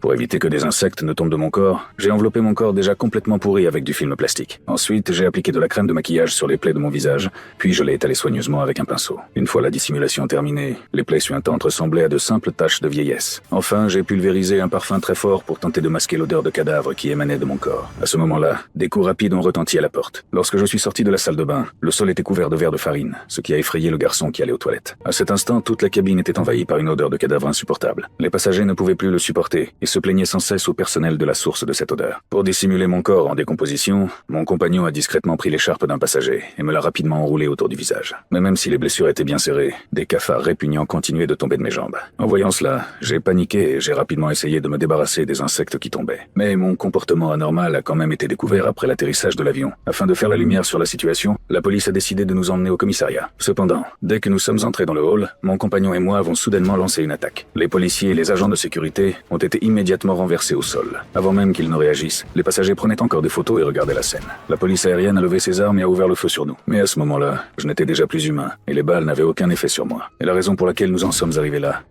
Pour éviter que des insectes ne tombent de mon corps, j'ai enveloppé mon corps déjà complètement pourri avec du film plastique. Ensuite, j'ai appliqué de la crème de maquillage sur les plaies de mon visage, puis je l'ai étalé soigneusement avec un pinceau. Une fois la dissimulation terminée, les plaies suintantes ressemblaient à de simples taches de vieillesse. Enfin, j'ai pulvérisé un parfum très fort pour tenter de masquer l'odeur de cadavre qui émanait de mon corps. À ce moment-là, des coups rapides ont retenti à la porte. Lorsque je suis sorti de la salle de bain, le sol était couvert de verre de farine, ce qui a effrayé le garçon qui allait aux toilettes. À cet instant, toute la cabine était envahie par une odeur de cadavre insupportable. Les passagers ne pouvaient plus le supporter et se plaignaient sans cesse au personnel de la source de cette odeur. Pour dissimuler mon corps en décomposition, mon compagnon a discrètement pris l'écharpe d'un passager et me l'a rapidement enroulé autour du visage. Mais même si les blessures étaient bien serrées, des cafards répugnants continuaient de tomber de mes jambes. En voyant cela, j'ai paniqué et j'ai rapidement essayé de me débarrasser des insectes qui tombaient. Mais mon comportement anormal a quand même été découvert après l'atterrissage de l'avion. Afin de faire la lumière sur la situation, la police a décidé de nous emmener au commissariat. Cependant, dès que nous sommes entrés dans le hall, mon compagnon et moi avons soudainement lancé une attaque. Les policiers et les agents de sécurité ont été immédiatement renversés au sol. Avant même qu'ils ne réagissent, les passagers prenaient encore des photos et regardaient la scène. La police aérienne a levé ses armes et a ouvert le feu sur nous. Mais à ce moment-là, je n'étais déjà plus humain et les balles n'avaient aucun effet sur moi. Et la raison pour laquelle nous en sommes arrivés là